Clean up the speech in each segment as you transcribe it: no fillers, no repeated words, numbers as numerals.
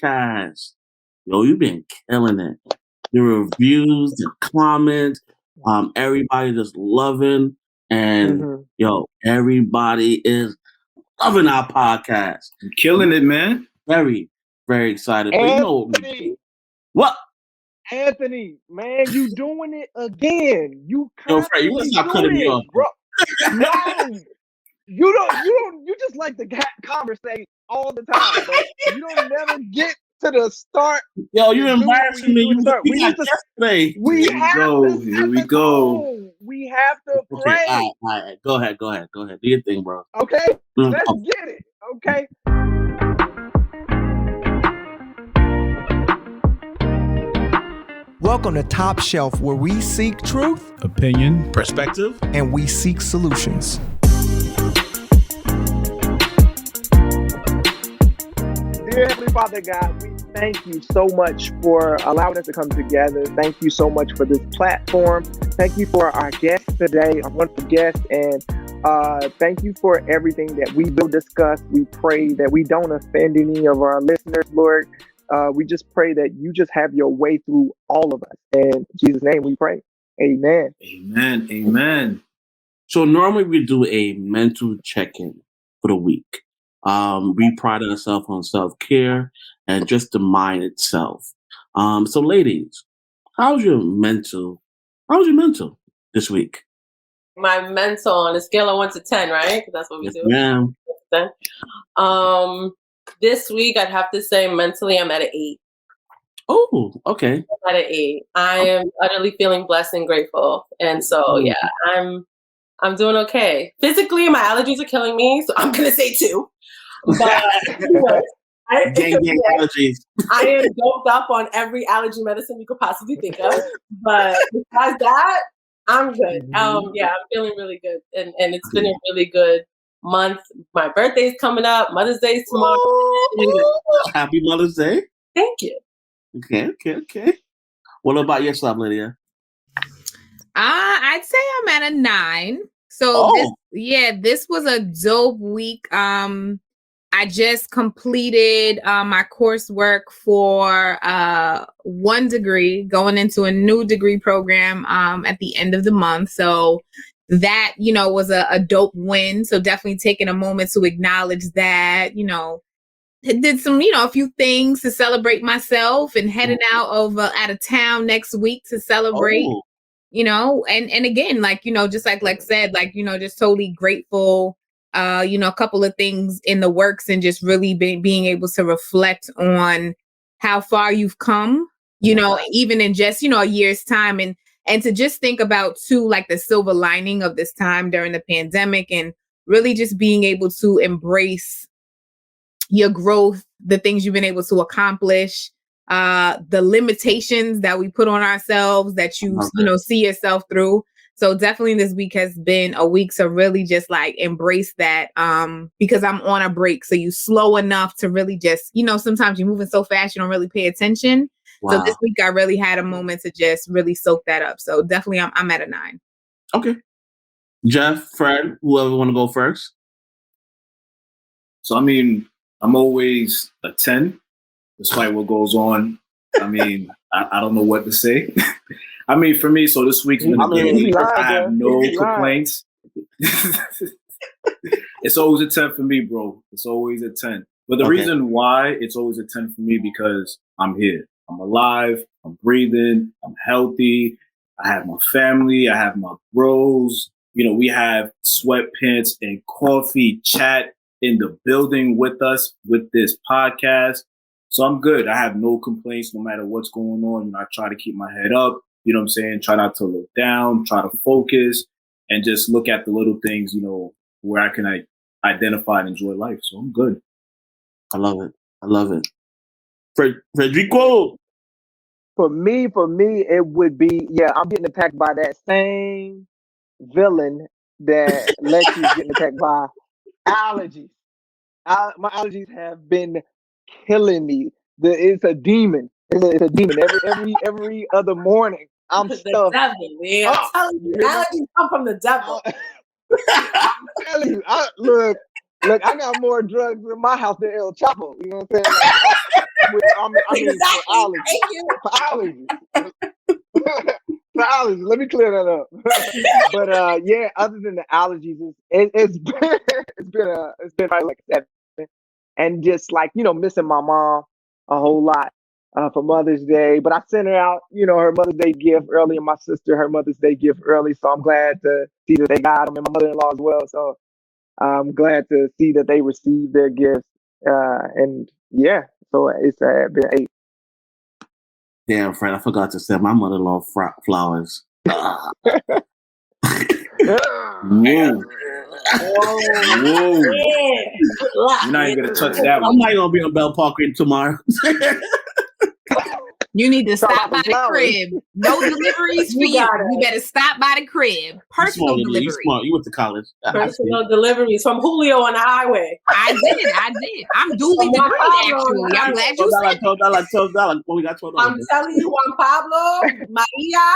podcast. Yo, you've been killing it. The reviews, the comments, everybody just loving, and yo, everybody is loving our podcast. I'm killing it, man. Very, very excited. But you know what? Anthony, man, you doing it again. You Fred, you gotta stop cutting me off, bro. No, you just like to conversate all the time, bro. You don't never get to the start. Yo, you're embarrassing me. We have to pray. Here we go. We have to pray. All right. Go ahead. Do your thing, bro. Okay, let's get it. Okay. Welcome to Top Shelf, where we seek truth, opinion, perspective, and we seek solutions. Dear Heavenly Father God, we thank you so much for allowing us to come together. Thank you so much for this platform. Thank you for our guest today, our wonderful guest, and thank you for everything that we will discuss. We pray that we don't offend any of our listeners, Lord. We just pray that you just have your way through all of us. In Jesus' name we pray. Amen. Amen. So normally we do a mental check-in for the week. We pride ourselves on self-care and just the mind itself. So ladies, how's your mental this week? My mental on a scale of 1 to 10, right? That's what we do. Ma'am. This week, I'd have to say mentally, I'm at an 8. Oh, okay. I'm at an 8. I am utterly feeling blessed and grateful. And so, yeah, I'm doing okay. Physically, my allergies are killing me, so I'm going to say 2. But allergies. I am doped up on every allergy medicine you could possibly think of. But besides that, I'm good. Yeah, I'm feeling really good. And it's been a really good month. My birthday's coming up. Mother's Day's tomorrow. Happy Mother's Day. Thank you. Okay. What about yourself, Lydia? I'd say I'm at a 9. So this was a dope week. I just completed my coursework for 1 degree, going into a new degree program at the end of the month. So that, was a dope win. So definitely taking a moment to acknowledge that, did some, a few things to celebrate myself and heading out of town next week to celebrate, and again, just like said, just totally grateful, a couple of things in the works and just really being able to reflect on how far you've come, even in just, a year's time and to just think about too, like the silver lining of this time during the pandemic and really just being able to embrace your growth, the things you've been able to accomplish, the limitations that we put on ourselves that you see yourself through. So definitely this week has been a week to really just embrace that because I'm on a break. So you slow enough to really just, sometimes you're moving so fast, you don't really pay attention. Wow. So this week I really had a moment to just really soak that up. So definitely I'm at a 9. Okay. Jeff, Fred, whoever want to go first. So, I'm always a 10, despite what goes on. I don't know what to say. For me, so this week's been a good week. I have no complaints. It's always a 10 for me, bro. It's always a 10. But the reason why it's always a 10 for me, because I'm here. I'm alive. I'm breathing. I'm healthy. I have my family. I have my bros. We have Sweatpants and Coffee Chat in the building with us with this podcast. So I'm good. I have no complaints no matter what's going on. I try to keep my head up. You know what I'm saying? Try not to look down, try to focus and just look at the little things, where I can identify and enjoy life. So I'm good. I love it. Frederico. For me, it would be, I'm getting attacked by that same villain that lets you get attacked by allergies. My allergies have been killing me. It's a demon. It's a demon. Every other morning, I'm stuffed. I'm telling you, allergies come from the devil. I'm telling you. Look, I got more drugs in my house than El Chapo. You know what I'm saying? mean Exactly. for allergies. Thank you. For allergies. For allergies. Let me clear that up. But yeah, other than the allergies, it's been probably like 7, and just like missing my mom a whole lot for Mother's Day. But I sent her out her Mother's Day gift early, and my sister her Mother's Day gift early. So I'm glad to see that they got them, and my mother-in-law as well. So I'm glad to see that they received their gifts. And yeah, so it's been 8. Damn, Fred, I forgot to send my mother-in-law flowers. Whoa. Whoa. Yeah. You're not even gonna touch that I'm one. not gonna be on Bell Park tomorrow. You need to Talk stop about by the the flowers. crib. No deliveries for You you. got it. You better stop by the crib. Personal You delivery. smart. You went to college. Personal deliveries from Julio on the highway. I did. I'm duly From Juan degreed, Pablo, actually. I'm glad you said $12. Well, we got $12. I'm telling you, Juan Pablo, Maria,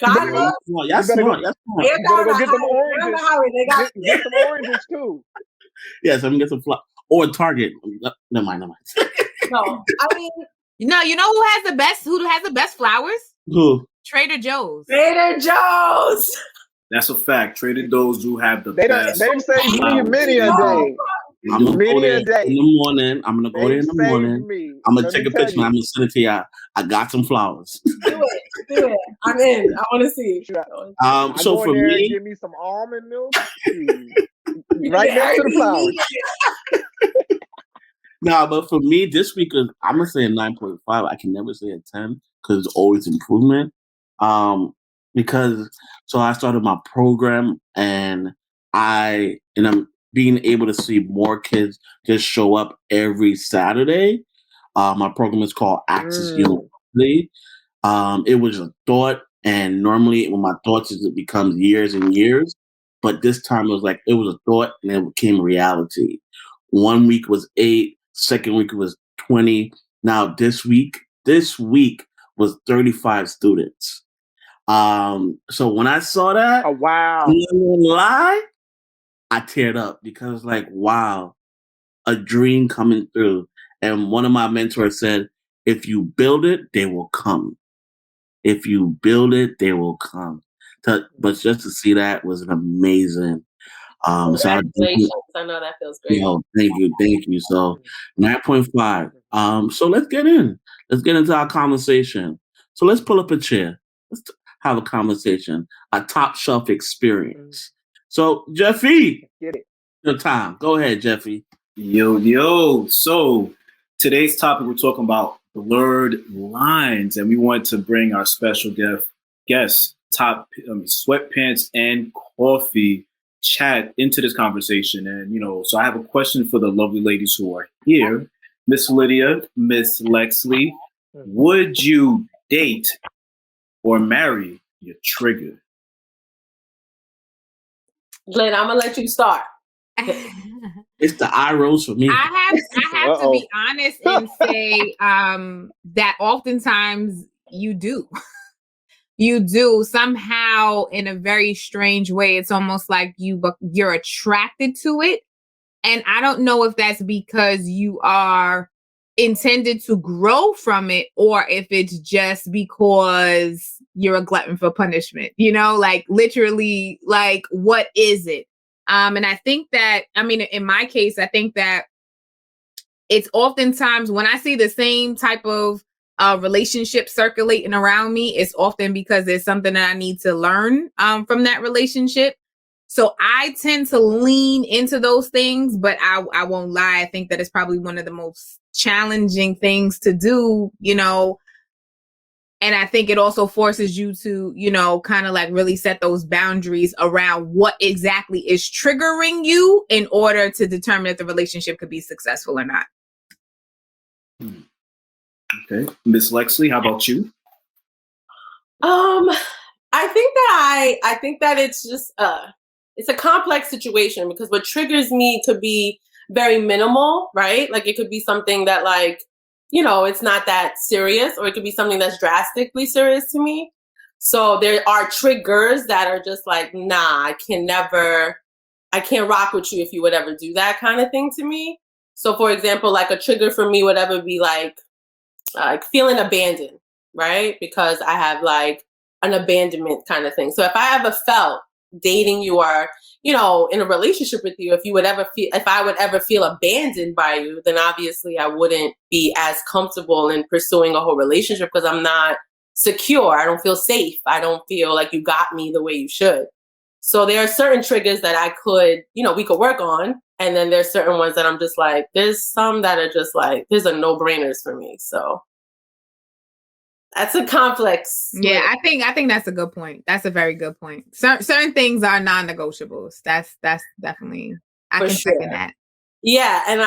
Carlos, Y'all smart. Y'all smart. they're You better down go the get them highway. They're on the oranges. highway. They got Get some oranges too. Yeah, so I'm gonna get some flowers. Or Target. Never mind. no. I mean, you know who has the best flowers? Who? Trader Joe's. Trader Joe's. That's a fact. Trader Joe's do have the They've best. saved me flowers. many a day. I'm gonna go Many there a day. in the morning. I'm gonna go there in the morning. Me. I'm gonna Let take me a picture and tell I'm gonna send it to y'all. I got some flowers. Do it. I'm in. I want to see. I So go for in there and me, give me some almond milk. Right next to the flowers. nah, but for me, this week is I'm gonna say a 9.5. I can never say a 10 because it's always improvement. Because so I started my program and I'm being able to see more kids just show up every Saturday. My program is called Access University. It was a thought, and normally when my thoughts it becomes years and years, but this time it was a thought and it became reality. 1 week was 8, second week was 20. Now this week was 35 students. So when I saw that, Oh wow! I'm not gonna lie, I teared up because wow, a dream coming through. And one of my mentors said, "If you build it, they will come. If you build it, they will come." But just to see that was an amazing. Congratulations! I know that feels great. Thank you. So 9.5. So let's get into our conversation. So let's pull up a chair. Let's have a conversation. A top shelf experience. So Jeffy, get it. Your time. Go ahead, Jeffy. Yo. So today's topic, we're talking about blurred lines, and we want to bring our special guest, Sweatpants and Coffee Chat into this conversation. And, so I have a question for the lovely ladies who are here. Miss Lydia, Miss Lexley, would you date or marry your trigger? Glenn, I'm going to let you start. It's the eye rolls for me. I have to be honest and say that oftentimes you do. You do somehow in a very strange way. It's almost like you're attracted to it. And I don't know if that's because you are intended to grow from it or if it's just because you're a glutton for punishment, literally, what is it? And I think that, in my case, I think that it's oftentimes when I see the same type of relationship circulating around me, it's often because there's something that I need to learn from that relationship. So I tend to lean into those things, but I won't lie. I think that it's probably one of the most challenging things to do, and I think it also forces you to, kind of really set those boundaries around what exactly is triggering you in order to determine if the relationship could be successful or not. Okay. Miss Lexley, how about you? I think that it's just it's a complex situation because what triggers me could be very minimal, right? Like it could be something that it's not that serious, or it could be something that's drastically serious to me. So there are triggers that are just nah, I can't rock with you if you would ever do that kind of thing to me. So for example, a trigger for me would ever be like feeling abandoned, right? Because I have like an abandonment kind of thing. So if I ever felt dating you or, you know, in a relationship with you, if I would ever feel abandoned by you, then obviously I wouldn't be as comfortable in pursuing a whole relationship because I'm not secure. I don't feel safe. I don't feel like you got me the way you should. So there are certain triggers that I could, you know, we could work on. And then there's certain ones that I'm just like, there's some that are just like, there's a no-brainers for me. So that's a complex. Yeah, I think that's a good point. That's a very good point. Certain things are non-negotiables. That's definitely, I For can sure. second that. Yeah, and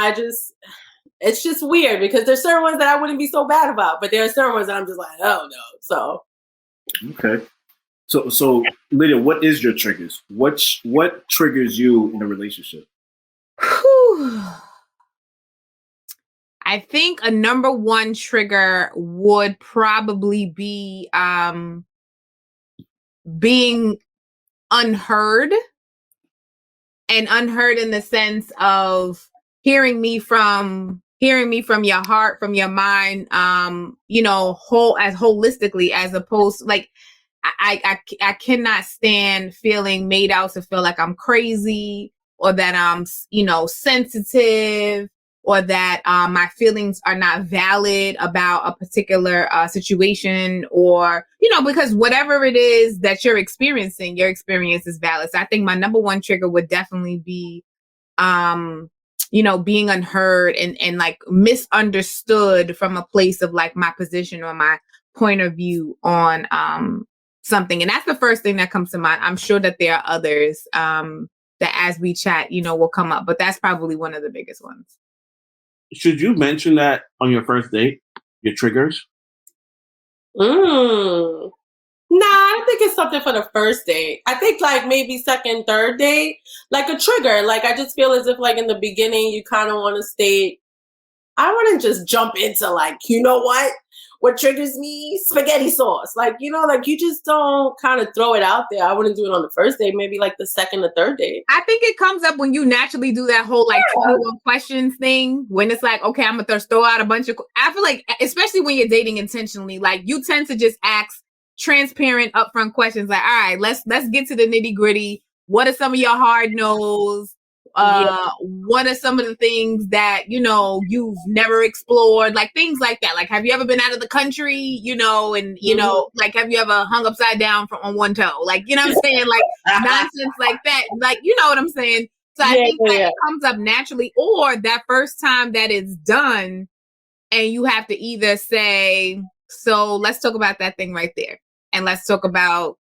it's just weird because there's certain ones that I wouldn't be so bad about, but there are certain ones that I'm just like, oh no. So okay. So Lydia, what is your triggers? What triggers you in a relationship? Whew. I think a number one trigger would probably be being unheard, and unheard in the sense of hearing me from your heart, from your mind, you know, holistically, as opposed to like, I cannot stand feeling made out to feel like I'm crazy or that I'm, you know, sensitive or that my feelings are not valid about a particular situation, or, you know, because whatever it is that you're experiencing, your experience is valid. So I think my number one trigger would definitely be, you know, being unheard and like misunderstood from a place of like my position or my point of view on something. And that's the first thing that comes to mind. I'm sure that there are others that as we chat, you know, will come up, but that's probably one of the biggest ones. Should you mention that on your first date, your triggers? Nah, I don't think it's something for the first date. I think like maybe second, third date, like a trigger. Like I just feel as if like in the beginning you kind of want to state, I wouldn't just jump into like, you know what triggers me? Spaghetti sauce. Like, you know, like you just don't kind of throw it out there. I wouldn't do it on the first date, maybe like the second or third date. I think it comes up when you naturally do that whole like 21 questions thing, when it's like, okay, I'm gonna throw out a bunch of, I feel like, especially when you're dating intentionally, like you tend to just ask transparent, upfront questions. Like, all right, let's get to the nitty gritty. What are some of your hard no's? What are some of the things that, you know, you've never explored? Like things like that. Like, have you ever been out of the country, you know, and, you know, like, have you ever hung upside down on one toe? Like, you know what I'm saying? Like nonsense like that. Like, you know what I'm saying? So I think that it comes up naturally, or that first time that it's done and you have to either say, so let's talk about that thing right there. And let's talk about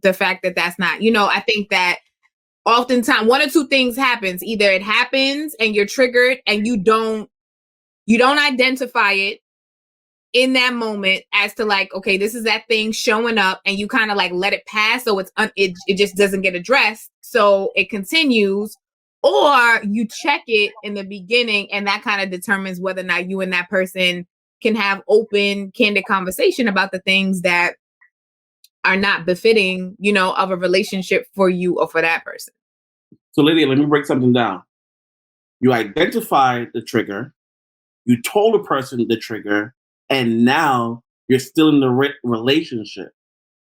the fact that that's not, you know, I think that oftentimes one or two things happens. Either it happens and you're triggered and you don't identify it in that moment as to like, okay, this is that thing showing up, and you kind of like let it pass. So it just doesn't get addressed. So it continues, or you check it in the beginning, and that kind of determines whether or not you and that person can have open, candid conversation about the things that are not befitting, you know, of a relationship for you or for that person. So, Lydia, let me break something down. You identify the trigger, you told a person the trigger, and now you're still in the relationship.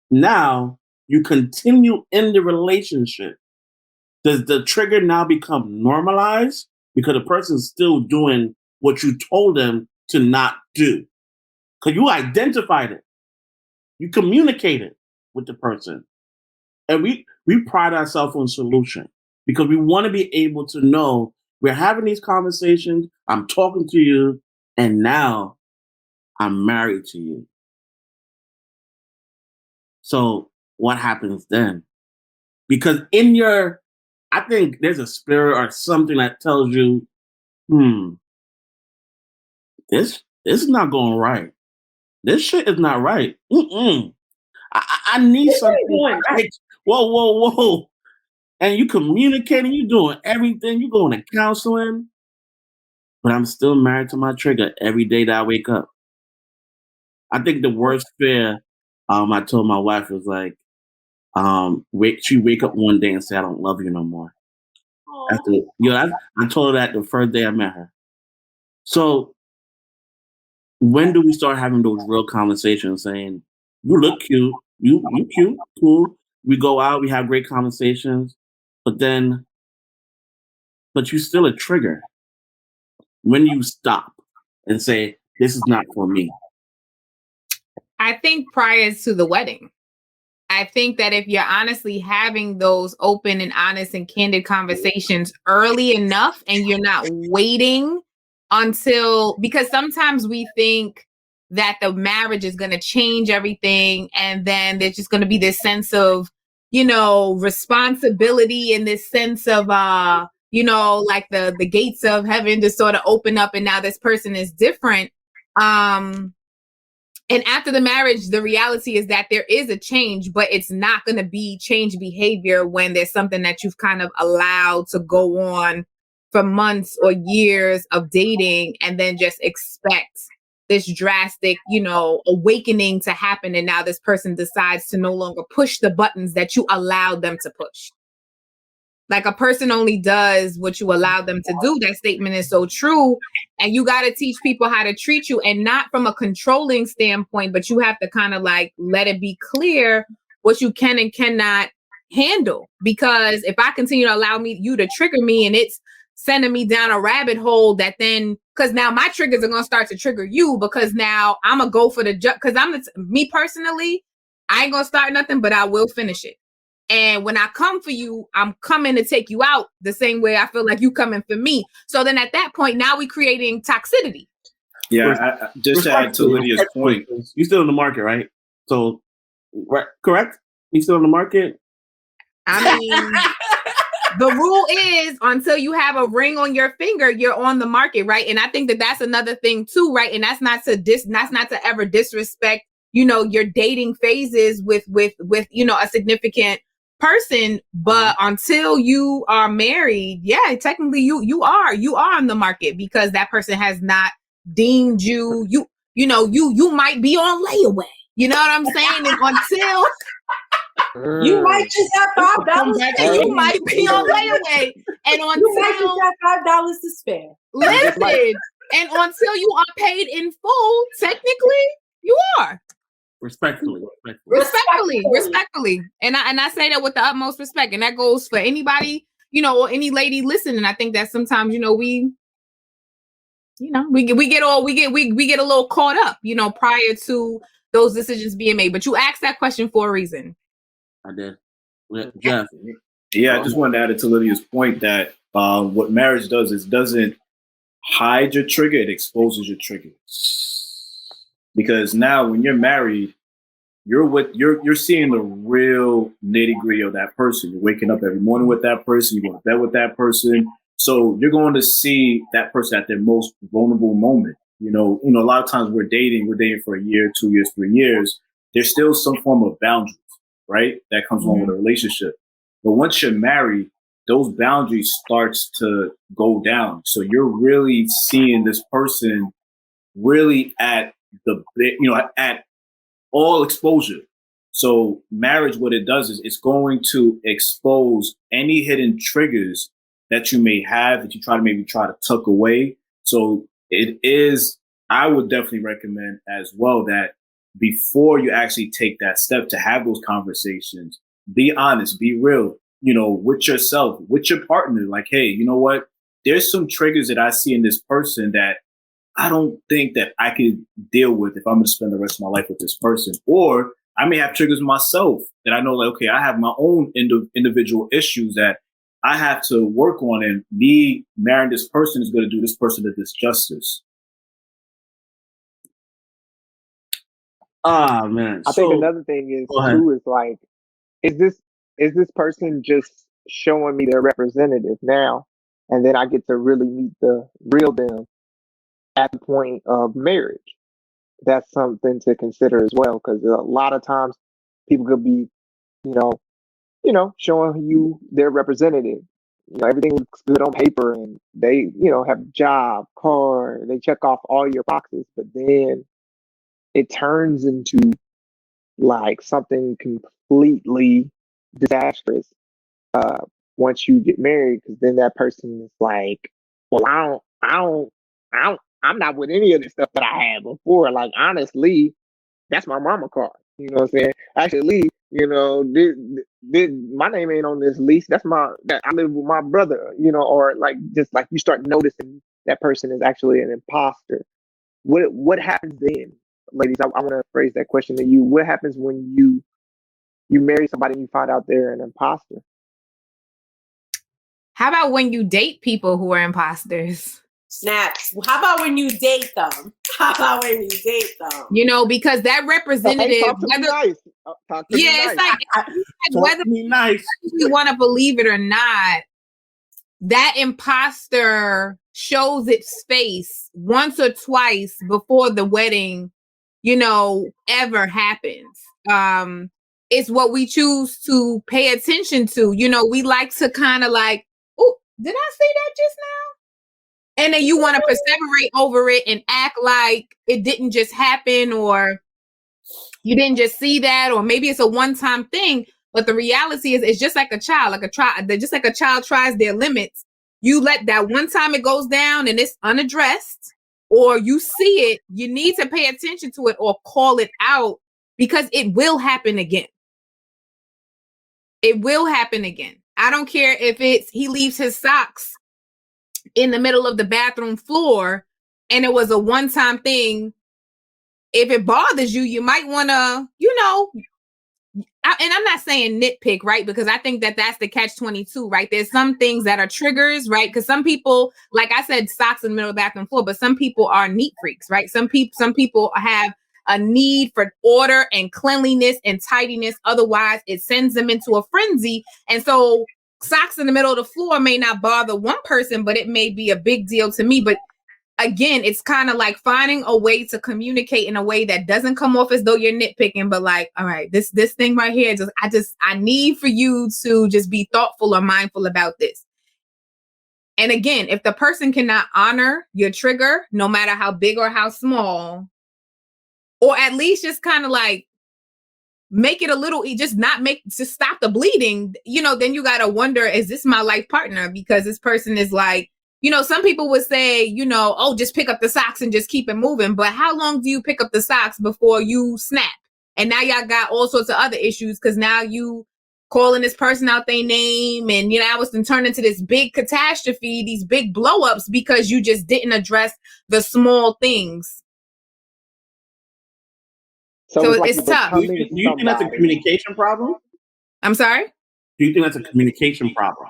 Now you continue in the relationship. Does the trigger now become normalized because the person's still doing what you told them to not do? Because you identified it. You communicated with the person. And we pride ourselves on solution because we want to be able to know we're having these conversations. I'm talking to you, and now I'm married to you. So what happens then? Because I think there's a spirit or something that tells you, this is not going right. This shit is not right. I need something. Right. Whoa. And you communicating, you doing everything, you going to counseling, but I'm still married to my trigger every day that I wake up. I think the worst fear, I told my wife was like, she wake up one day and say, I don't love you no more. I told her that the first day I met her. So when do we start having those real conversations saying, you look cute, you cute, cool. We go out, we have great conversations, but you still a trigger. When you stop and say, this is not for me. I think prior to the wedding. I think that if you're honestly having those open and honest and candid conversations early enough and you're not waiting until, because sometimes we think that the marriage is going to change everything. And then there's just going to be this sense of, responsibility and this sense of, like the gates of heaven just sort of open up and now this person is different. And after the marriage, the reality is that there is a change, but it's not going to be change behavior when there's something that you've kind of allowed to go on for months or years of dating and then just expect this drastic, awakening to happen. And now this person decides to no longer push the buttons that you allowed them to push. Like a person only does what you allow them to do. That statement is so true. And you got to teach people how to treat you, and not from a controlling standpoint, but you have to kind of like let it be clear what you can and cannot handle. Because if I continue to allow you to trigger me and it's sending me down a rabbit hole that then, because now my triggers are going to start to trigger you, because now I'm going to go for the jump. Because me personally, I ain't going to start nothing, but I will finish it. And when I come for you, I'm coming to take you out the same way I feel like you coming for me. So then at that point, now we're creating toxicity. Yeah, just to add to Lydia's point. You're still in the market, right? So, correct? You're still in the market? I mean, the rule is until you have a ring on your finger, you're on the market, right? And I think that that's another thing too, right? And that's not to ever disrespect, your dating phases with a significant person, but until you are married, yeah, technically you are on the market, because that person has not deemed you you might be on layaway. You know what I'm saying? And until you might just have $5. You might be on layaway, and until you might just have $5 to spare. Listen, and until you are paid in full, technically you are. Respectfully. And I say that with the utmost respect. And that goes for anybody, or any lady listening. I think that sometimes, we get a little caught up, prior to those decisions being made. But you asked that question for a reason. I did. Jeff. Yeah, I just wanted to add it to Lydia's point that what marriage does is doesn't hide your trigger, it exposes your triggers. Because now when you're married, you're seeing the real nitty-gritty of that person. You're waking up every morning with that person, you're going to bed with that person. So you're going to see that person at their most vulnerable moment. A lot of times we're dating for a year, 2 years, 3 years. There's still some form of boundaries, right? That comes along with a relationship. But once you're married, those boundaries starts to go down. So you're really seeing this person really at at all exposure. So marriage, what it does is it's going to expose any hidden triggers that you may have that you try to tuck away. So I would definitely recommend as well that before you actually take that step to have those conversations, be honest, be real, with yourself, with your partner. Like, hey, you know what? There's some triggers that I see in this person that I don't think that I could deal with if I'm going to spend the rest of my life with this person. Or I may have triggers myself that I know, like, okay, I have my own individual issues that I have to work on, and me marrying this person is going to do this person a disjustice. Ah, man. I think another thing is too is like, is this person just showing me their representative now, and then I get to really meet the real them at the point of marriage? That's something to consider as well, because a lot of times people could be, showing you their representative. Everything looks good on paper, and they, have a job, car, they check off all your boxes, but then it turns into like something completely disastrous once you get married, because then that person is like, well, I I'm not with any of the stuff that I had before. Like, honestly, that's my mama card. You know what I'm saying? Actually, you know, my name ain't on this lease. That I live with my brother, you know, or like just like you start noticing that person is actually an imposter. What happens then, ladies? I want to phrase that question to you. What happens when you marry somebody and you find out they're an imposter? How about when you date people who are imposters? Snaps. How about when you date them? How about when you date them? You know, because that representative, Hey, talk to me nice. Talk to me it's nice. like whether you want to believe it or not, that imposter shows its face once or twice before the wedding, you know, ever happens. It's what we choose to pay attention to. You know, we like to kind of like, oh, did I say that just now? And then you want to perseverate over it and act like it didn't just happen, or you didn't just see that, or maybe it's a one-time thing. But the reality is, it's just like a child, just like a child tries their limits. You let that one time it goes down and it's unaddressed, or you see it, you need to pay attention to it or call it out, because it will happen again. It will happen again. I don't care if he leaves his socks in the middle of the bathroom floor and it was a one-time thing. If it bothers you, you might want to, you know, and I'm not saying nitpick, right? Because I think that's the catch-22, right? There's some things that are triggers, right? Because some people, like I said, socks in the middle of the bathroom floor, but some people are neat freaks, right? Some people have a need for order and cleanliness and tidiness. Otherwise, it sends them into a frenzy. And so socks in the middle of the floor may not bother one person, but it may be a big deal to me. But again, it's kind of like finding a way to communicate in a way that doesn't come off as though you're nitpicking, but like, all right, this thing right here, I need for you to just be thoughtful or mindful about this. And again, if the person cannot honor your trigger, no matter how big or how small, or at least just kind of like make it a little, just stop the bleeding, you know, then you got to wonder, is this my life partner? Because this person is like, you know, some people would say, you know, oh, just pick up the socks and just keep it moving. But how long do you pick up the socks before you snap? And now y'all got all sorts of other issues, because now you calling this person out their name, and you know, it's been turned into this big catastrophe, these big blow-ups, because you just didn't address the small things. So it's tough. Do you think that's a communication problem? I'm sorry? Do you think that's a communication problem?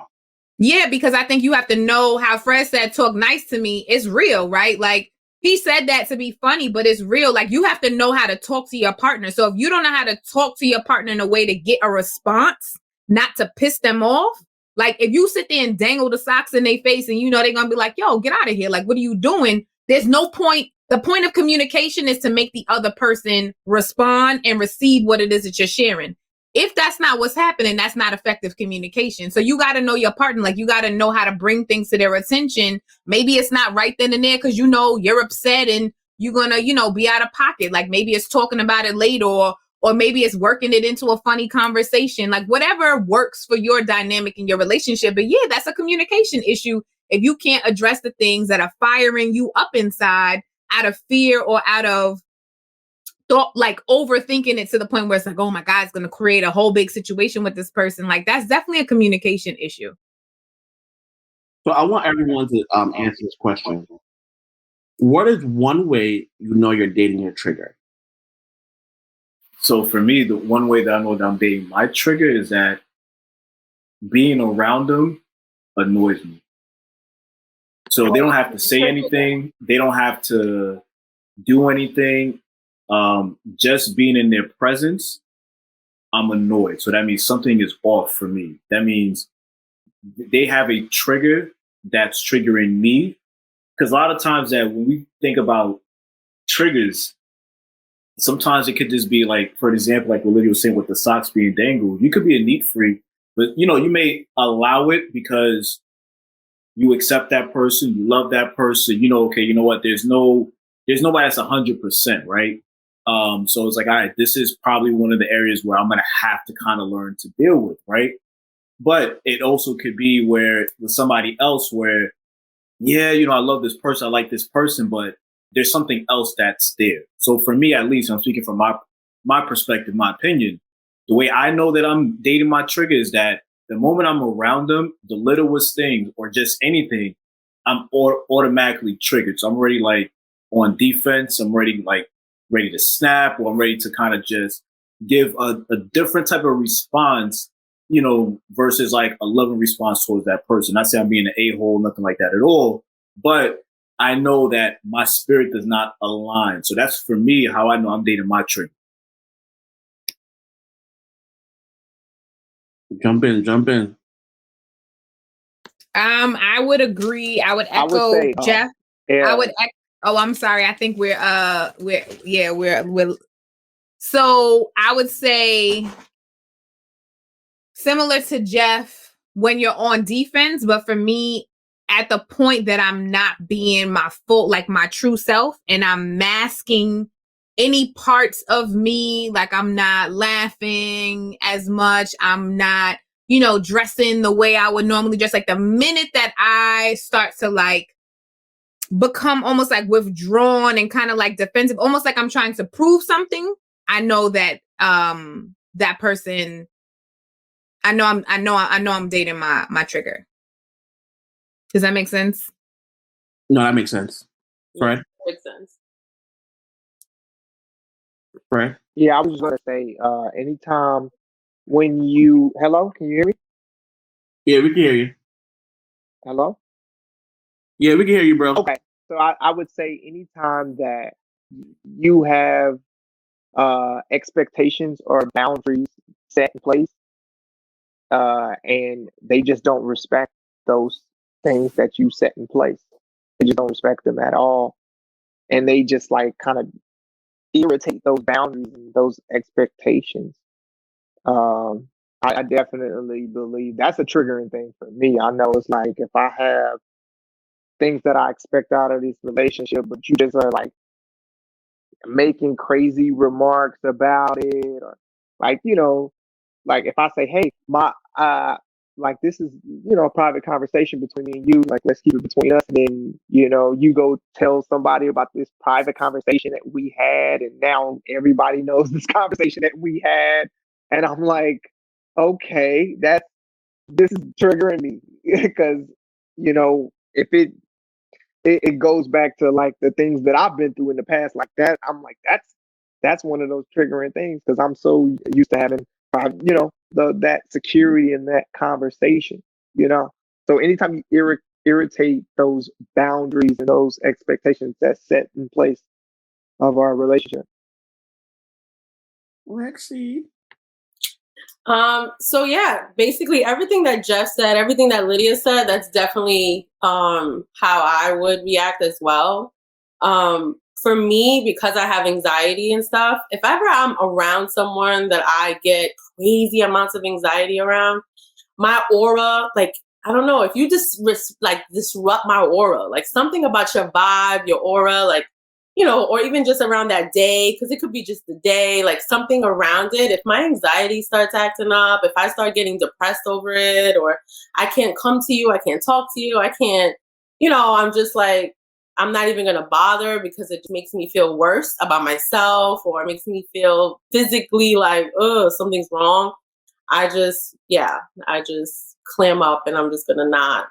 Yeah, because I think you have to know how Fred said, talk nice to me. It's real, right? Like, he said that to be funny, but it's real. Like, you have to know how to talk to your partner. So if you don't know how to talk to your partner in a way to get a response, not to piss them off, like if you sit there and dangle the socks in their face and you know they're going to be like, yo, get out of here. Like, what are you doing? There's no point. The point of communication is to make the other person respond and receive what it is that you're sharing. If that's not what's happening, that's not effective communication. So you got to know your partner. Like, you got to know how to bring things to their attention. Maybe it's not right then and there because, you know, you're upset and you're going to, you know, be out of pocket. Like, maybe it's talking about it later, or maybe it's working it into a funny conversation, like whatever works for your dynamic in your relationship. But yeah, that's a communication issue. If you can't address the things that are firing you up inside out of fear or out of thought, like overthinking it to the point where it's like, oh my God, it's going to create a whole big situation with this person. Like, that's definitely a communication issue. So I want everyone to answer this question. What is one way you know you're dating your trigger? So for me, the one way that I know that I'm dating my trigger is that being around them annoys me. So they don't have to say anything. They don't have to do anything. Just being in their presence, I'm annoyed. So that means something is off for me. That means they have a trigger that's triggering me. Because a lot of times that when we think about triggers, sometimes it could just be like, for example, like what Lydia was saying with the socks being dangled. You could be a neat freak, but you know, you may allow it because you accept that person, you love that person, you know, okay, you know what, there's nobody that's 100%, right? So it's like, all right, this is probably one of the areas where I'm going to have to kind of learn to deal with, right? But it also could be where with somebody else where, yeah, you know, I love this person, I like this person, but there's something else that's there. So for me, at least, I'm speaking from my perspective, my opinion. The way I know that I'm dating my trigger is that the moment I'm around them, the littlest thing or just anything, I'm automatically triggered. So I'm already like on defense. I'm already like ready to snap, or I'm ready to kind of just give a different type of response, you know, versus like a loving response towards that person. Not saying I'm being an a-hole, nothing like that at all, but I know that my spirit does not align. So that's for me how I know I'm dating my trigger. Jump in. I would agree. I would echo say, Jeff. Yeah. I would. Oh, I'm sorry. I think we're. So I would say similar to Jeff when you're on defense, but for me, at the point that I'm not being my full, like my true self, and I'm masking any parts of me, like I'm not laughing as much, I'm not, you know, dressing the way I would normally dress. Like the minute that I start to like become almost like withdrawn and kind of like defensive, almost like I'm trying to prove something, I know that that person, I know I'm dating my trigger. Does that make sense? No, that makes sense. Fred? Makes sense. Fred? Yeah, I was just gonna say, anytime when you hello, can you hear me? Yeah, we can hear you. Hello? Yeah, we can hear you, bro. Okay. So I would say anytime that you have expectations or boundaries set in place, and they just don't respect those things that you set in place. They just don't respect them at all. And they just like kind of irritate those boundaries and those expectations. I definitely believe that's a triggering thing for me. I know it's like if I have things that I expect out of this relationship, but you just are like making crazy remarks about it, or like, you know, like if I say, hey, my like this is, you know, a private conversation between me and you, like let's keep it between us, and then, you know, you go tell somebody about this private conversation that we had, and now everybody knows this conversation that we had, and I'm like, okay, this is triggering me because, you know, if it goes back to like the things that I've been through in the past, like that. I'm like, that's one of those triggering things because I'm so used to having, you know, that security in that conversation, you know. So anytime you irritate those boundaries and those expectations that's set in place of our relationship. Lexi. So yeah, basically everything that Jeff said, everything that Lydia said, that's definitely how I would react as well. For me, because I have anxiety and stuff, if ever I'm around someone that I get crazy amounts of anxiety around, my aura, like, I don't know, if you just disrupt my aura, like something about your vibe, your aura, like, you know, or even just around that day, because it could be just the day, like something around it. If my anxiety starts acting up, if I start getting depressed over it, or I can't come to you, I can't talk to you, I can't, you know, I'm just like, I'm not even going to bother because it makes me feel worse about myself, or it makes me feel physically like, oh, something's wrong. I just clam up and I'm just going to not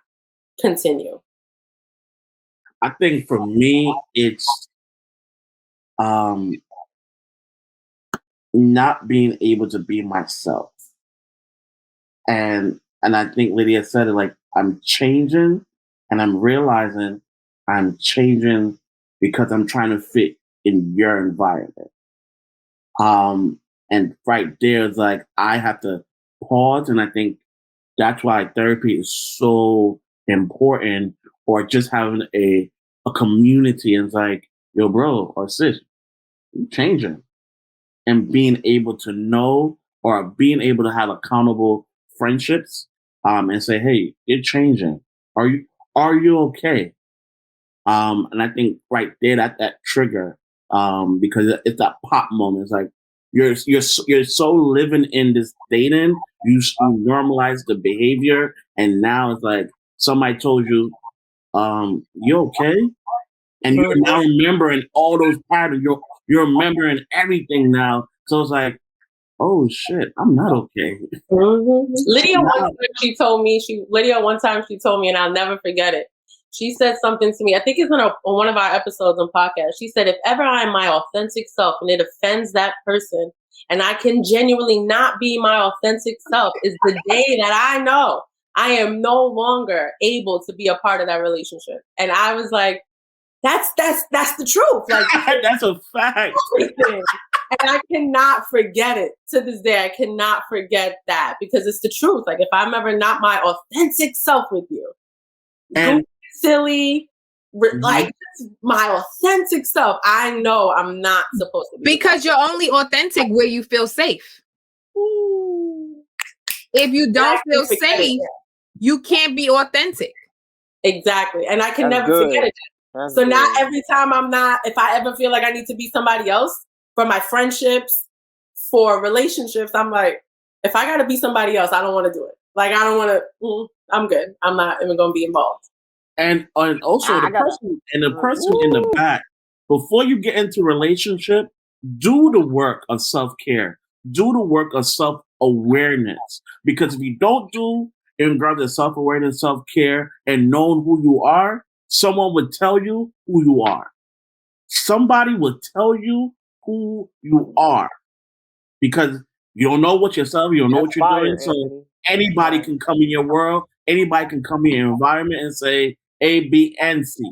continue. I think for me, it's not being able to be myself. And I think Lydia said it, like, I'm changing and I'm realizing I'm changing because I'm trying to fit in your environment. And right there is like, I have to pause. And I think that's why therapy is so important, or just having a community. And it's like, yo, bro or sis, you changing. And being able to know, or being able to have accountable friendships, and say, hey, you're changing. Are you okay? And I think right there, that trigger, because it's that pop moment. It's like you're so living in this dating, you normalize the behavior, and now it's like somebody told you, you okay? And you're now remembering all those patterns. You're remembering everything now. So it's like, oh shit, I'm not okay. Lydia one time she told me, and I'll never forget it. She said something to me. I think it's on one of our episodes on podcast. She said, if ever I am my authentic self and it offends that person, and I can genuinely not be my authentic self, is the day that I know I am no longer able to be a part of that relationship. And I was like, that's the truth. Like that's a fact. Everything. And I cannot forget it to this day. I cannot forget that because it's the truth. Like if I'm ever not my authentic self with you, and silly, like my authentic self, I know I'm not supposed to be. Because you're only authentic where you feel safe. Ooh. If you don't feel safe, you can't be authentic. Exactly. And I can never forget it. So now every time if I ever feel like I need to be somebody else for my friendships, for relationships, I'm like, if I got to be somebody else, I don't want to do it. Like, I don't want to, I'm good. I'm not even going to be involved. And also the person in the back, before you get into a relationship, do the work of self-care. Do the work of self-awareness. Because if you don't do in regards to self-awareness, self-care, and knowing who you are, someone would tell you who you are. Somebody will tell you who you are. Because you don't know what yourself, you don't know what you're doing. So anybody can come in your world, anybody can come in your environment and say A, B, and C.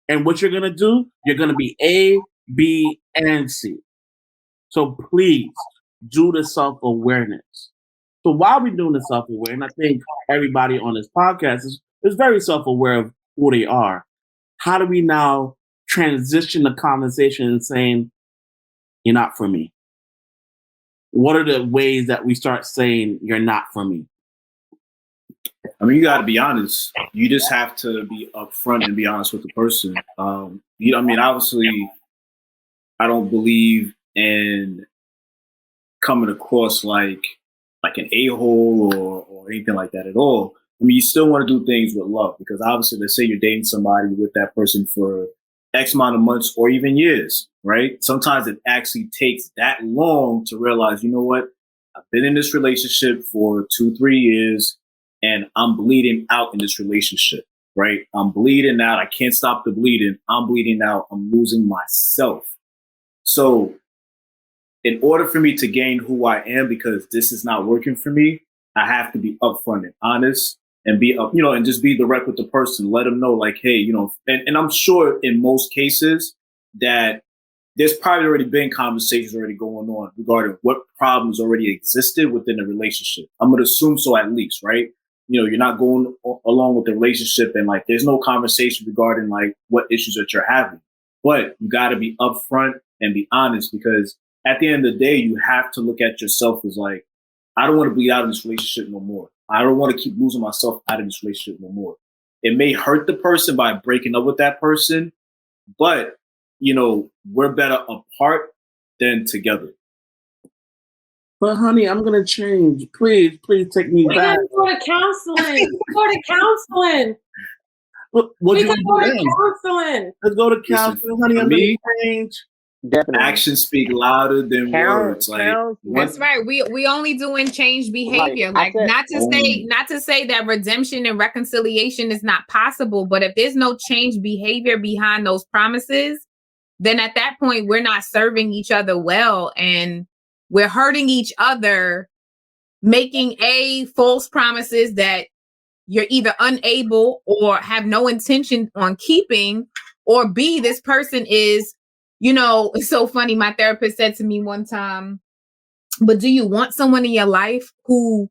And what you're going to do, you're going to be A, B, and C. So please do the self-awareness. So while we're doing the self-awareness, I think everybody on this podcast is very self-aware of who they are. How do we now transition the conversation and saying, you're not for me? What are the ways that we start saying you're not for me? I mean, you got to be honest. You just have to be upfront and be honest with the person. Obviously, I don't believe in coming across like an a-hole or anything like that at all. I mean, you still want to do things with love because obviously, let's say you're dating somebody with that person for X amount of months or even years, right? Sometimes it actually takes that long to realize, you know what? I've been in this relationship for 2-3 years and I'm bleeding out in this relationship, right? I'm bleeding out. I can't stop the bleeding. I'm bleeding out. I'm losing myself. So in order for me to gain who I am, because this is not working for me, I have to be upfront and honest and be up, and just be direct with the person. Let them know like, hey, and I'm sure in most cases that there's probably already been conversations already going on regarding what problems already existed within the relationship. I'm going to assume so at least, right? You're not going along with the relationship and like, there's no conversation regarding like what issues that you're having, but you got to be upfront and be honest because at the end of the day, you have to look at yourself as like, I don't want to be out of this relationship no more. I don't want to keep losing myself out of this relationship no more. It may hurt the person by breaking up with that person, but, we're better apart than together. But honey, I'm going to change. Please take me back. Go to counseling. Go to counseling. What we can go to counseling. Let's go to counseling, honey. I'm going to change. Definitely. Actions speak louder than words. That's right. We only doing change behavior. Like not to say that redemption and reconciliation is not possible, but if there's no change behavior behind those promises, then at that point we're not serving each other well and we're hurting each other, making false promises that you're either unable or have no intention on keeping, or B, this person is, it's so funny. My therapist said to me one time, but do you want someone in your life who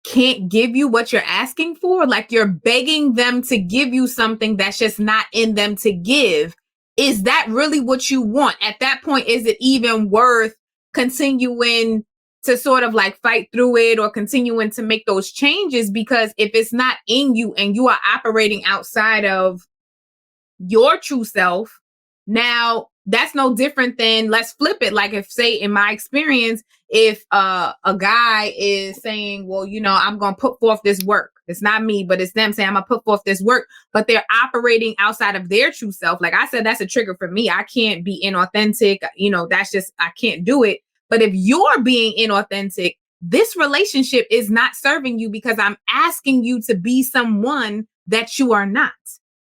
can't give you what you're asking for? Like you're begging them to give you something that's just not in them to give. Is that really what you want? At that point, is it even worth continuing to sort of like fight through it or continuing to make those changes? Because if it's not in you and you are operating outside of your true self, now that's no different than, let's flip it. Like if, say, in my experience, if a guy is saying, well, I'm going to put forth this work It's not me, but it's them saying I'm gonna put forth this work, but they're operating outside of their true self. Like I said, that's a trigger for me. I can't be inauthentic. That's just, I can't do it. But if you're being inauthentic, this relationship is not serving you because I'm asking you to be someone that you are not.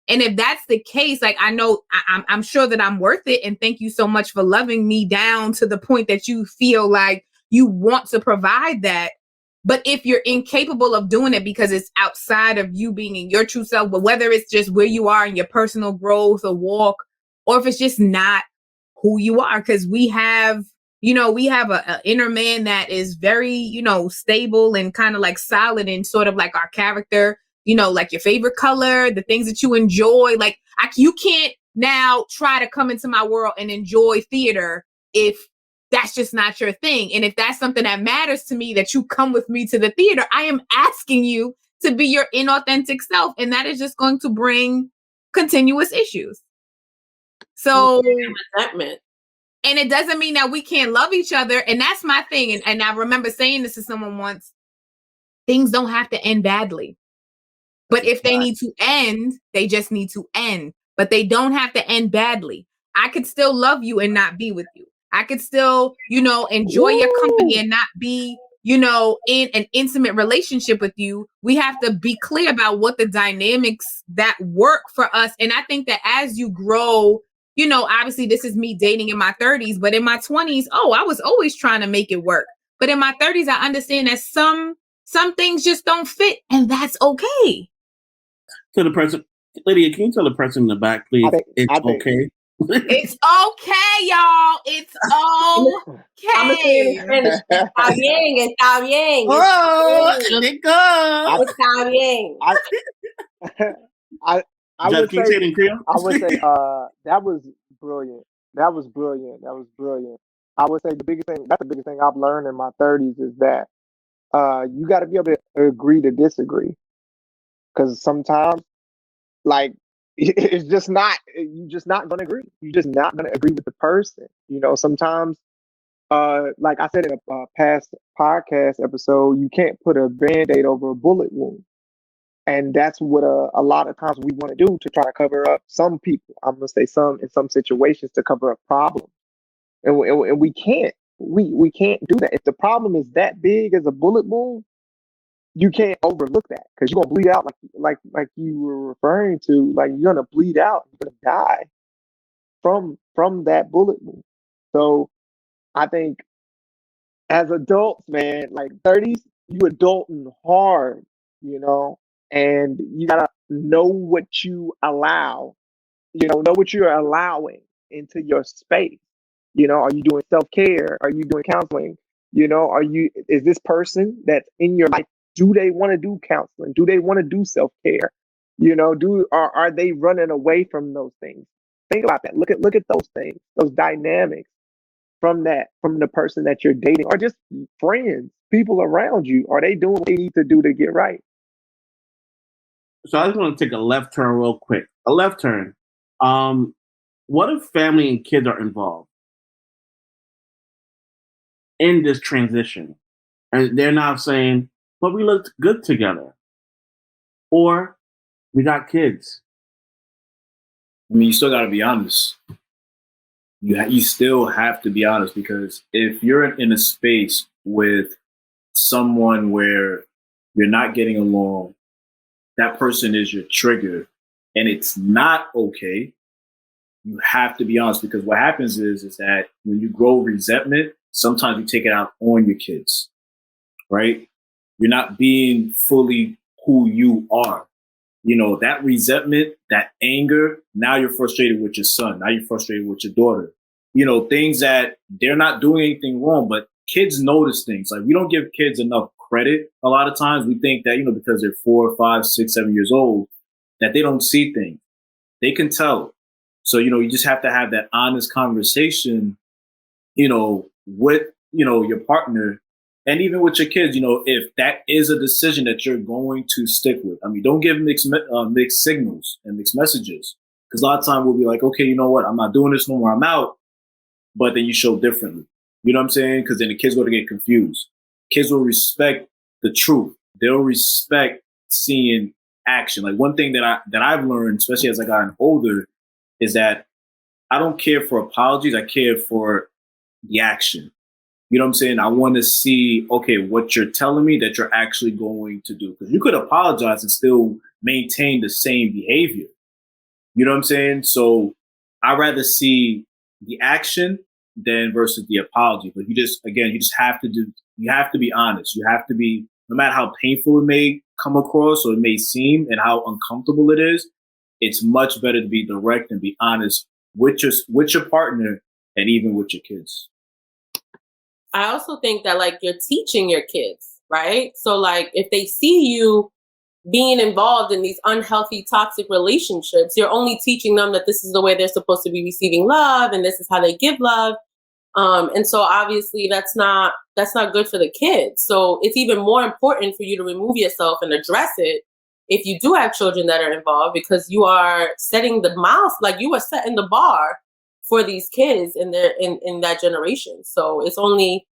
And if that's the case, like I know I'm sure that I'm worth it. And thank you so much for loving me down to the point that you feel like you want to provide that. But if you're incapable of doing it because it's outside of you being in your true self, but whether it's just where you are in your personal growth or walk, or if it's just not who you are, because we have a inner man that is very, stable and kind of like solid and sort of like our character, like your favorite color, the things that you enjoy. Like you can't now try to come into my world and enjoy theater if that's just not your thing. And if that's something that matters to me, that you come with me to the theater, I am asking you to be your inauthentic self. And that is just going to bring continuous issues. So resentment. And it doesn't mean that we can't love each other. And that's my thing. And I remember saying this to someone once, things don't have to end badly. But if they need to end, they just need to end. But they don't have to end badly. I could still love you and not be with you. I could still, enjoy your company and not be, in an intimate relationship with you. We have to be clear about what the dynamics that work for us. And I think that as you grow, obviously this is me dating in my 30s, but in my 20s, I was always trying to make it work. But in my 30s, I understand that some things just don't fit, and that's okay. To the person, Lydia, can you tell the person in the back, please? It's okay. It's okay, y'all. It's okay. I'm gonna say it in Spanish. Está bien, está bien. Oh, let it go. Está bien. I would say, it in Creole? I would say that was brilliant. That was brilliant. I would say the biggest thing I've learned in my 30s is that you got to be able to agree to disagree. Because sometimes, like, you're just not going to agree. You're just not going to agree with the person. Sometimes, like I said in a past podcast episode, you can't put a Band-Aid over a bullet wound. And that's what a lot of times we want to do to try to cover up some people. I'm going to say some in some situations to cover up problems. And we can't. We can't do that. If the problem is that big as a bullet wound, you can't overlook that because you're gonna bleed out like you were referring to. Like you're gonna bleed out, you're gonna die from that bullet wound. So I think as adults, man, like 30s, you adulting hard, and you gotta know what you allow, know what you're allowing into your space. Are you doing self-care? Are you doing counseling? Is this person that's in your life, do they want to do counseling? Do they want to do self-care? Are they running away from those things? Think about that. Look at those things, those dynamics from the person that you're dating, or just friends, people around you. Are they doing what they need to do to get right? So I just want to take a left turn real quick. A left turn. What if family and kids are involved in this transition? And they're now saying, but we looked good together. Or we got kids. I mean, you still got to be honest. You still have to be honest, because if you're in a space with someone where you're not getting along, that person is your trigger, and it's not okay, you have to be honest, because what happens is that when you grow resentment, sometimes you take it out on your kids, right? You're not being fully who you are. That resentment, that anger, now you're frustrated with your son. Now you're frustrated with your daughter. Things that they're not doing anything wrong, but kids notice things. Like we don't give kids enough credit. A lot of times we think that, because they're 4, 5, 6, 7 years old, that they don't see things. They can tell. So, you just have to have that honest conversation, with, your partner. And even with your kids, if that is a decision that you're going to stick with. I mean, don't give mixed signals and mixed messages. Because a lot of time we'll be like, okay, you know what? I'm not doing this no more. I'm out. But then you show differently. You know what I'm saying? Because then the kids going to get confused. Kids will respect the truth. They'll respect seeing action. Like one thing that I've learned, especially as I gotten older, is that I don't care for apologies. I care for the action. You know what I'm saying? I want to see, okay, what you're telling me that you're actually going to do. Because you could apologize and still maintain the same behavior. You know what I'm saying? So I'd rather see the action than versus the apology. But you just have to be honest. You have to be, no matter how painful it may come across or it may seem and how uncomfortable it is, it's much better to be direct and be honest with your partner and even with your kids. I also think that like you're teaching your kids, right? So like if they see you being involved in these unhealthy, toxic relationships, you're only teaching them that this is the way they're supposed to be receiving love and this is how they give love. And so obviously that's not good for the kids. So it's even more important for you to remove yourself and address it if you do have children that are involved, because you are setting the mouse, like you are setting the bar for these kids in that generation. So it's only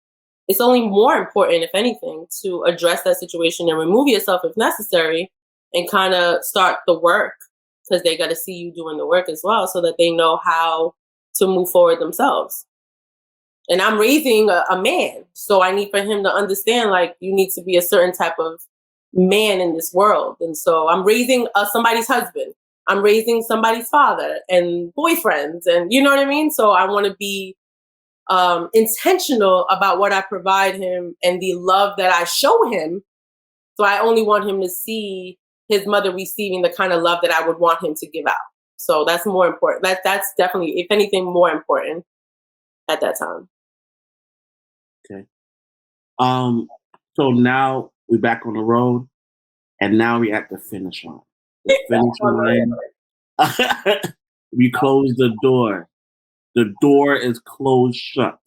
more important, if anything, to address that situation and remove yourself if necessary and kind of start the work, because they got to see you doing the work as well so that they know how to move forward themselves. And I'm raising a man, so I need for him to understand, like, you need to be a certain type of man in this world. And so I'm raising somebody's husband. I'm raising somebody's father and boyfriends, and you know what I mean? So I want to be intentional about what I provide him and the love that I show him. So I only want him to see his mother receiving the kind of love that I would want him to give out. So that's more important. That's definitely, if anything, more important at that time. Okay. So now we're back on the road, and now we're at the finish line. The finish line. We close the door. The door is closed shut.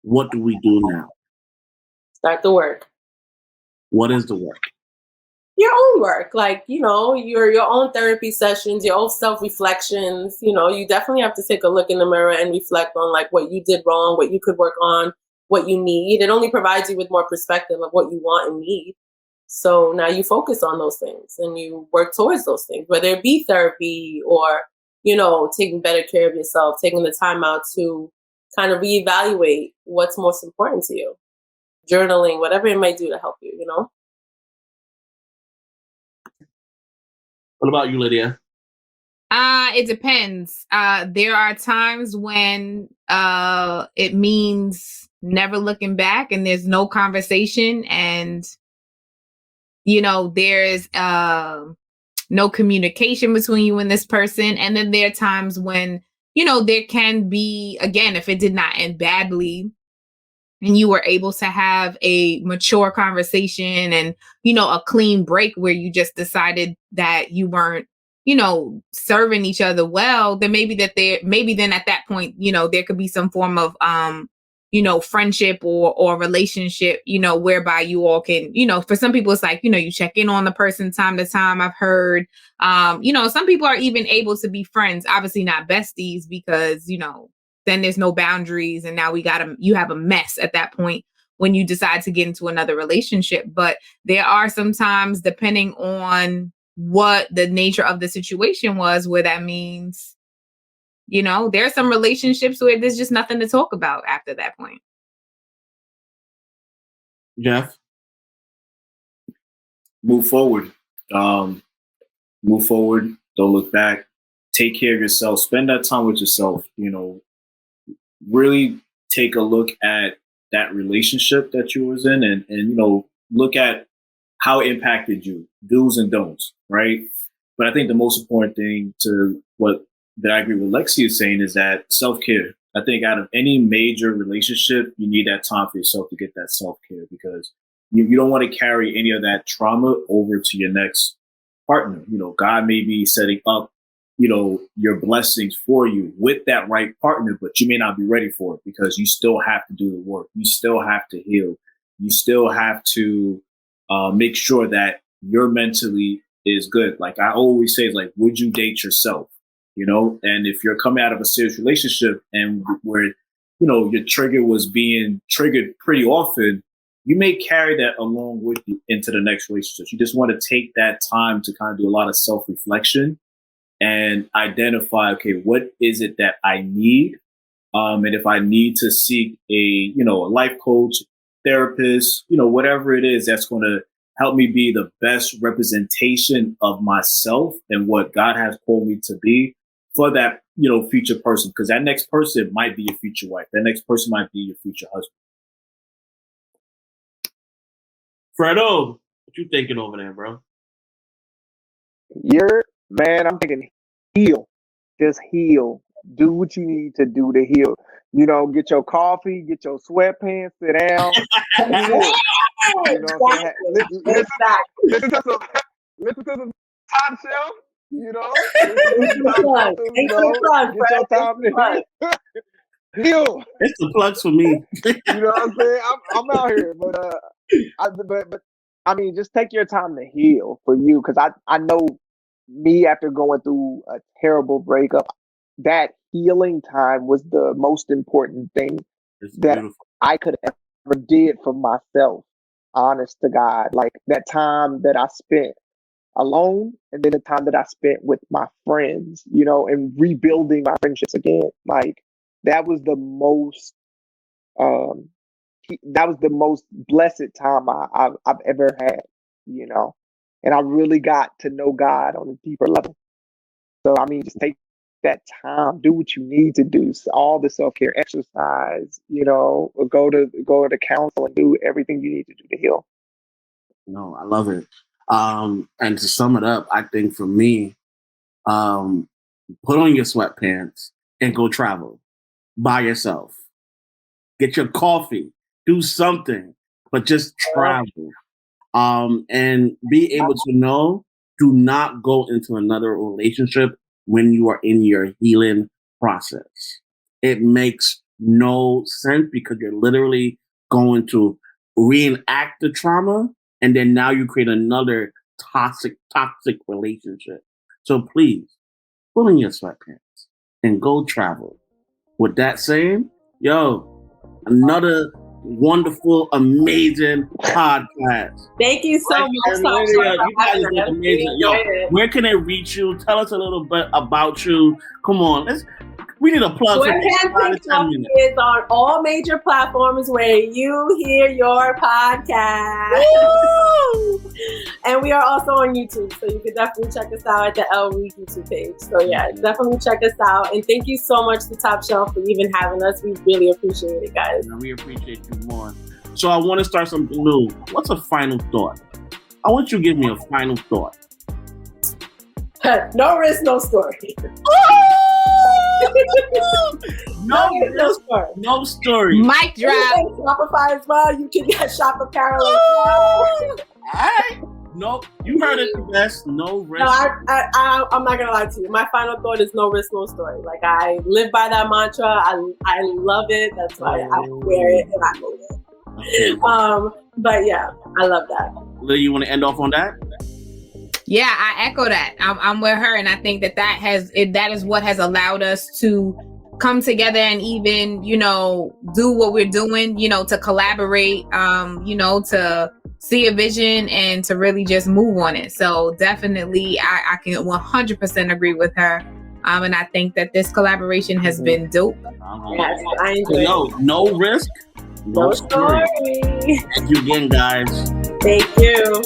What do we do now? Start the work. What is the work? Your own work, like, you know, your own therapy sessions, your own self-reflections. You know, you definitely have to take a look in the mirror and reflect on like what you did wrong, what you could work on, what you need. It only provides you with more perspective of what you want and need. So now you focus on those things and you work towards those things, whether it be therapy or, you know, taking better care of yourself, taking the time out to kind of reevaluate what's most important to you, journaling, whatever it might do to help you, you know? What about you, Lydia? It depends. There are times when it means never looking back and there's no conversation and, you know, there's no communication between you and this person. And then there are times when, you know, there can be, again, if it did not end badly and you were able to have a mature conversation and, you know, a clean break where you just decided that you weren't, you know, serving each other well, then maybe then at that point, you know, there could be some form of, you know, friendship or relationship, you know, whereby you all can, you know, for some people, it's like, you know, you check in on the person time to time. I've heard, you know, some people are even able to be friends, obviously not besties, because, you know, then there's no boundaries. And now you have a mess at that point when you decide to get into another relationship. But there are sometimes, depending on what the nature of the situation was, where that means, you know, there are some relationships where there's just nothing to talk about after that point. Jeff? Move forward. Move forward. Don't look back. Take care of yourself. Spend that time with yourself. You know, really take a look at that relationship that you was in and you know, look at how it impacted you, do's and don'ts, right? But I think the most important thing that I agree with Lexi is saying is that self-care. I think out of any major relationship, you need that time for yourself to get that self-care, because you don't want to carry any of that trauma over to your next partner. You know, God may be setting up, you know, your blessings for you with that right partner, but you may not be ready for it because you still have to do the work. You still have to heal. You still have to make sure that your mentally is good. Like I always say, like, would you date yourself? You know, and if you're coming out of a serious relationship and where, you know, your trigger was being triggered pretty often, you may carry that along with you into the next relationship. You just want to take that time to kind of do a lot of self-reflection and identify, okay, what is it that I need? And if I need to seek a life coach, therapist, whatever it is that's going to help me be the best representation of myself and what God has called me to be for that, future person. Because that next person might be your future wife. That next person might be your future husband. Fredo, what you thinking over there, bro? I'm thinking heal. Just heal. Do what you need to do to heal. Get your coffee, get your sweatpants, sit down. Listen to some Top Shelf. Get your time to heal. It's the plugs for me. You know what I'm saying? I'm out here, but I mean, just take your time to heal for you, because I know me, after going through a terrible breakup, that healing time was the most important thing that I could ever did for myself. Honest to God, like that time that I spent alone, and then the time that I spent with my friends, and rebuilding my friendships again. Like that was the most blessed time I've ever had, and I really got to know God on a deeper level. So I mean, just take that time, do what you need to do, all the self-care, exercise, go to counsel and do everything you need to do to heal. No, I love it. And to sum it up, I think for me, put on your sweatpants and go travel by yourself. Get your coffee, do something, but just travel. And be able to know, do not go into another relationship when you are in your healing process. It makes no sense, because you're literally going to reenact the trauma, and then now you create another toxic relationship. So please, put on your sweatpants and go travel. With that saying, another wonderful, amazing podcast. Thank you so much. You guys did amazing. Where can they reach you? Tell us a little bit about you. Come on, we need a plug. Sweatpants Coffee is on all major platforms where you hear your podcast. And we are also on YouTube, so you can definitely check us out at the Elle Rouge YouTube page. So yeah, definitely check us out. And thank you so much to Top Shelf for even having us. We really appreciate it, guys. And we appreciate you more. So I want to start something new. What's a final thought? I want you to give me a final thought. No risk, no story. No story. Mic drop. Shopify as well. You can get Shop Apparel as well. All right. No, you heard it the best. No risk. No, I'm not gonna lie to you. My final thought is no risk, no story. Like, I live by that mantra. I love it. That's why I wear it and I move it. Okay. But yeah, I love that. Lil, you want to end off on that? Yeah, I echo that. I'm with her, and I think that is what has allowed us to come together and even, do what we're doing, to collaborate, to see a vision and to really just move on it. So definitely, I can 100% agree with her. And I think that this collaboration has been dope. Yes, I enjoy it. No risk, no story. Thank you again, guys. Thank you.